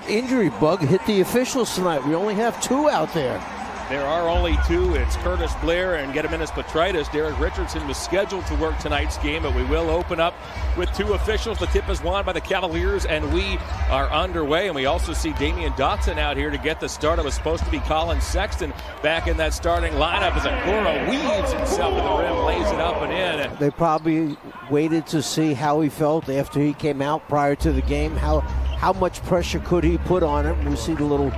injury bug hit the officials tonight. We only have 2 out there. There are only 2. It's Curtis Blair and Gediminas Petritis. Derek Richardson was scheduled to work tonight's game, but we will open up with 2 officials. The tip is won by the Cavaliers, and we are underway. And we also see Damian Dotson out here to get the start. It was supposed to be Colin Sexton back in that starting lineup as Okoro weaves himself to the rim, lays it up and in. They probably waited to see how he felt after he came out prior to the game. How much pressure could he put on him? We see the little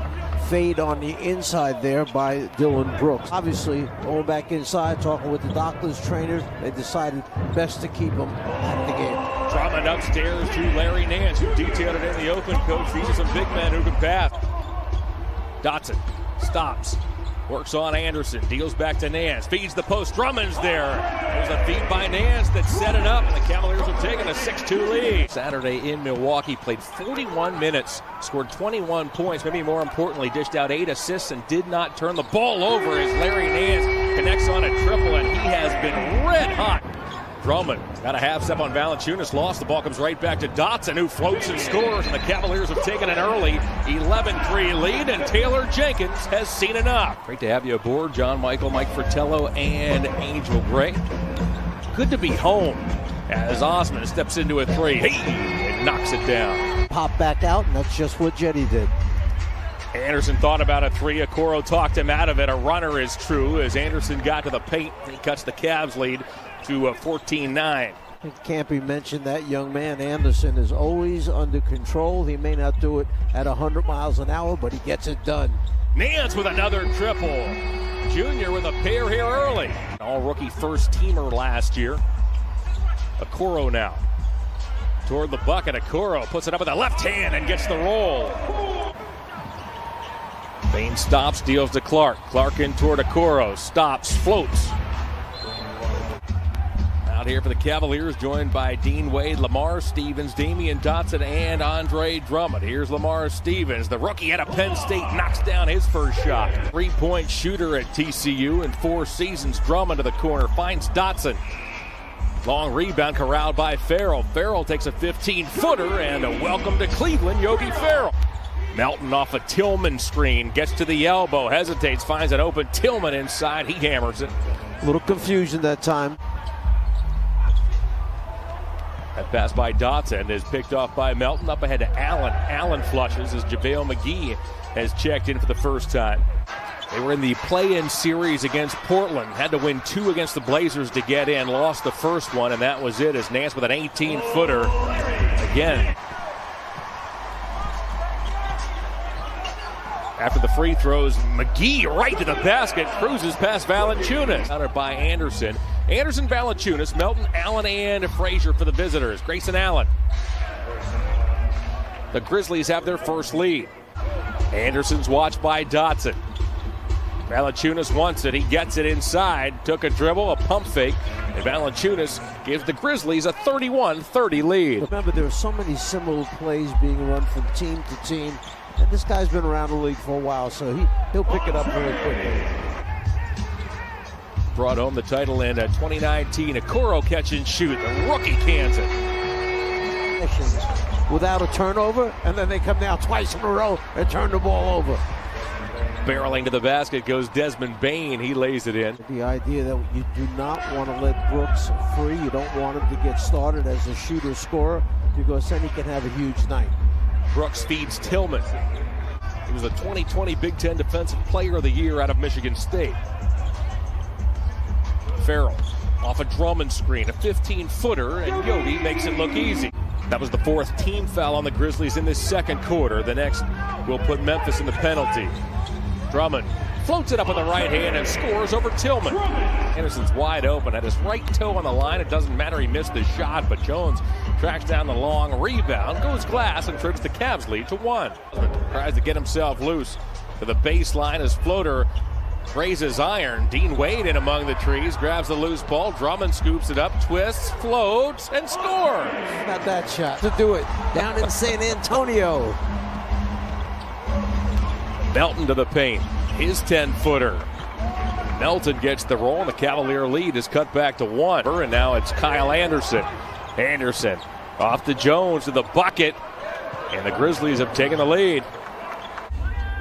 fade on the inside there by Dylan Brooks. Obviously, going back inside, talking with the doctor's trainer, they decided best to keep him out of the game. Drummond upstairs to Larry Nance, who detailed it in the open. Coach, these are some big men who can pass. Dotson stops, works on Anderson, deals back to Nance, feeds the post. Drummond's there. There's a feed by Nance that set it up, and the Cavaliers are taking a 6-2 lead. Saturday in Milwaukee, played 41 minutes, scored 21 points, maybe more importantly, dished out 8 assists and did not turn the ball over as Larry Nance connects on a triple, and he has been red hot. Drummond got a half step on Valanciunas, lost. The ball comes right back to Dotson, who floats and scores, and the Cavaliers have taken an early 11-3 lead, and Taylor Jenkins has seen enough. Great to have you aboard, John Michael, Mike Fratello, and Angel Gray. Good to be home as Osman steps into a 3. And knocks it down. Pop back out, and that's just what Jetty did. Anderson thought about a 3. Okoro talked him out of it. A runner is true as Anderson got to the paint. He cuts the Cavs lead to 14-9. It can't be mentioned that young man, Anderson, is always under control. He may not do it at 100 miles an hour, but he gets it done. Nance with another triple. Junior with a pair here early. All-rookie first-teamer last year. Okoro now toward the bucket. Okoro puts it up with the left hand and gets the roll. Bain stops, deals to Clark. Clark in toward Okoro. Stops, floats. Out here for the Cavaliers, joined by Dean Wade, Lamar Stevens, Damian Dotson, and Andre Drummond. Here's Lamar Stevens, the rookie out of Penn State, knocks down his first shot. 3-point shooter at TCU in 4 seasons. Drummond to the corner, finds Dotson. Long rebound corralled by Farrell. Farrell takes a 15-footer, and a welcome to Cleveland, Yogi Ferrell. Melton off a Tillman screen, gets to the elbow, hesitates, finds an open Tillman inside. He hammers it. A little confusion that time. That pass by Dotson is picked off by Melton. Up ahead to Allen. Allen flushes as JaVale McGee has checked in for the first time. They were in the play-in series against Portland. Had to win 2 against the Blazers to get in. Lost the first one, and that was it as Nance with an 18-footer again. After the free throws, McGee right to the basket, cruises past Valanciunas. Countered by Anderson. Anderson, Valanciunas, Melton, Allen, and Frazier for the visitors. Grayson Allen. The Grizzlies have their first lead. Anderson's watched by Dotson. Valanciunas wants it. He gets it inside. Took a dribble, a pump fake, and Valanciunas gives the Grizzlies a 31-30 lead. Remember, there are so many similar plays being run from team to team. And this guy's been around the league for a while, so he'll pick it up very quickly. Brought home the title in 2019. Okoro catch and shoot. The rookie cans it. Without a turnover, and then they come down twice in a row and turn the ball over. Barreling to the basket goes Desmond Bain. He lays it in. The idea that you do not want to let Brooks free. You don't want him to get started as a shooter-scorer because then he can have a huge night. Brooks feeds Tillman. He was the 2020 Big Ten Defensive Player of the Year out of Michigan State. Farrell off a Drummond screen, a 15-footer, and Yogi makes it look easy. That was the 4th team foul on the Grizzlies in this second quarter. The next will put Memphis in the penalty. Drummond floats it up with the right hand and scores over Tillman. Anderson's wide open, had his right toe on the line. It doesn't matter, he missed the shot, but Jones tracks down the long rebound, goes glass, and trips the Cavs lead to 1. Tries to get himself loose to the baseline as floater raises iron. Dean Wade in among the trees, grabs the loose ball. Drummond scoops it up, twists, floats, and scores. Not that shot to do it down in San Antonio. Melton to the paint, his 10-footer. Melton gets the roll, and the Cavalier lead is cut back to 1. And now it's Kyle Anderson. Anderson off to Jones to the bucket. And the Grizzlies have taken the lead.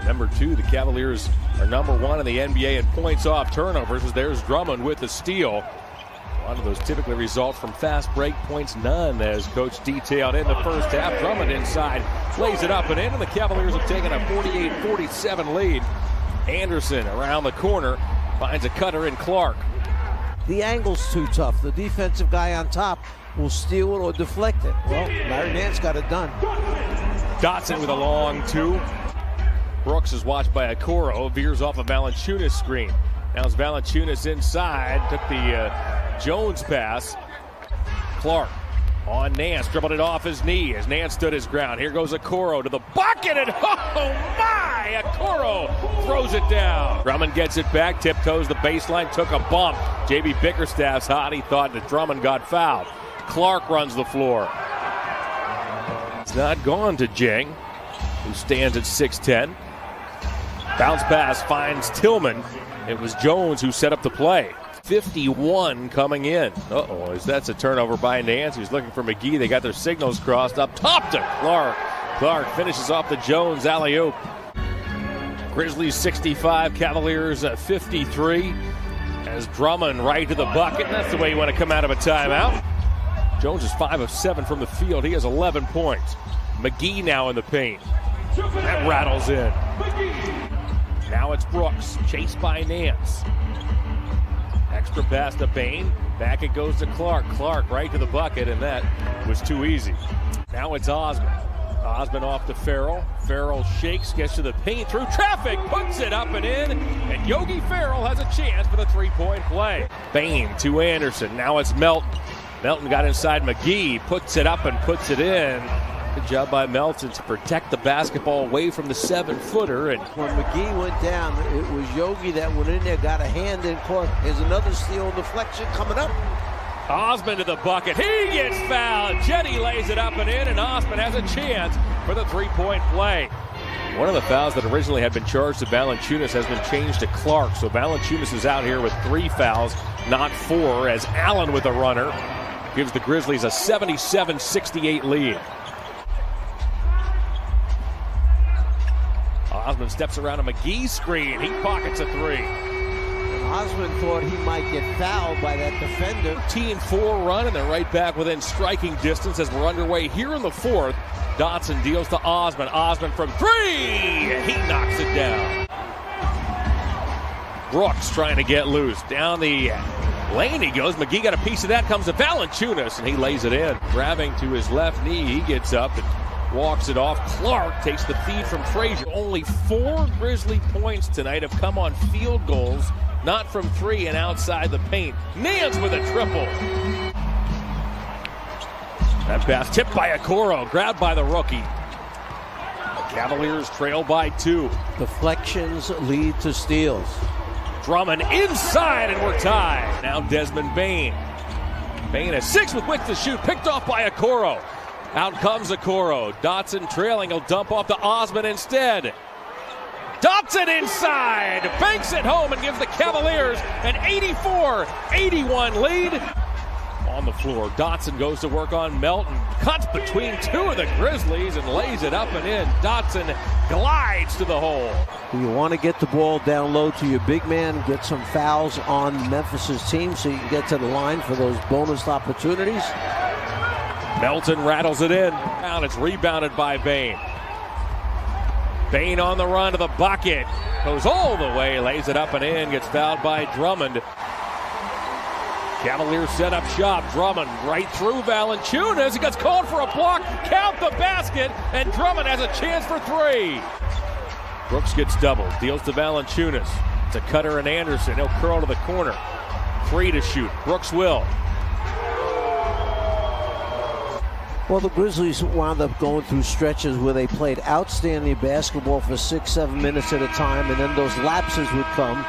Number 2, the Cavaliers are number 1 in the NBA in points off turnovers, as there's Drummond with the steal. A lot of those typically result from fast break points, none, as Coach detailed in the first half. Drummond inside, lays it up and in, and the Cavaliers have taken a 48-47 lead. Anderson around the corner, finds a cutter in Clark. The angle's too tough. The defensive guy on top will steal it or deflect it. Well, Larry Nance got it done. Dotson with a long 2. Brooks is watched by Okoro, veers off a Valanciunas screen. Now it's Valanciunas inside, took the Jones pass. Clark on Nance, dribbled it off his knee as Nance stood his ground. Here goes Okoro to the bucket, and oh my! Okoro throws it down. Drummond gets it back, tiptoes the baseline, took a bump. J.B. Bickerstaff's hot, he thought that Drummond got fouled. Clark runs the floor. It's not gone to Jang, who stands at 6'10". Bounce pass finds Tillman. It was Jones who set up the play. 51 coming in. As that's a turnover by Nance. He was looking for McGee. They got their signals crossed up top to Clark. Clark finishes off the Jones alley-oop. Grizzlies 65, Cavaliers 53. As Drummond right to the bucket. That's the way you want to come out of a timeout. Jones is 5 of 7 from the field. He has 11 points. McGee now in the paint. That rattles in. Now it's Brooks, chased by Nance. Extra pass to Bain. Back it goes to Clark. Clark right to the bucket, and that was too easy. Now it's Osman. Osman off to Farrell. Farrell shakes, gets to the paint, through traffic, puts it up and in, and Yogi Ferrell has a chance for the three-point play. Bain to Anderson. Now it's Melton. Melton got inside McGee, puts it up and puts it in. Good job by Melton to protect the basketball away from the 7-footer. And when McGee went down, it was Yogi that went in there, got a hand in court. Here's another steal deflection coming up. Osman to the bucket. He gets fouled. Jetty lays it up and in, and Osman has a chance for the three-point play. One of the fouls that originally had been charged to Valanciunas has been changed to Clark. So Valanciunas is out here with 3 fouls, not 4, as Allen with a runner gives the Grizzlies a 77-68 lead. Osman steps around a McGee screen. He pockets a 3. Osman thought he might get fouled by that defender. 13-4 run, and they're right back within striking distance as we're underway here in the 4th. Dotson deals to Osman. Osman from 3. He knocks it down. Brooks trying to get loose. Down the lane he goes. McGee got a piece of that. Comes to Valanciunas, and he lays it in. Grabbing to his left knee. He gets up and walks it off. Clark takes the feed from Frazier. Only 4 Grizzly points tonight have come on field goals, not from 3 and outside the paint. Nance with a triple. That pass tipped by Okoro, grabbed by the rookie. The Cavaliers trail by 2. Deflections lead to steals. Drummond inside, and we're tied. Now Desmond Bain. Bain has 6 with which to shoot, picked off by Okoro. Out comes Okoro. Dotson trailing. He'll dump off to Osman instead. Dotson inside. Banks it home and gives the Cavaliers an 84-81 lead. On the floor, Dotson goes to work on Melton. Cuts between 2 of the Grizzlies and lays it up and in. Dotson glides to the hole. You want to get the ball down low to your big man, get some fouls on Memphis's team so you can get to the line for those bonus opportunities. Melton rattles it in. Now it's rebounded by Bain. Bain on the run to the bucket. Goes all the way, lays it up and in. Gets fouled by Drummond. Cavaliers set up shop. Drummond right through Valanciunas. He gets called for a block. Count the basket, and Drummond has a chance for 3. Brooks gets doubled. Deals to Valanciunas. It's a cutter and Anderson. He'll curl to the corner. 3 to shoot. Brooks will. Well, the Grizzlies wound up going through stretches where they played outstanding basketball for 6-7 minutes at a time, and then those lapses would come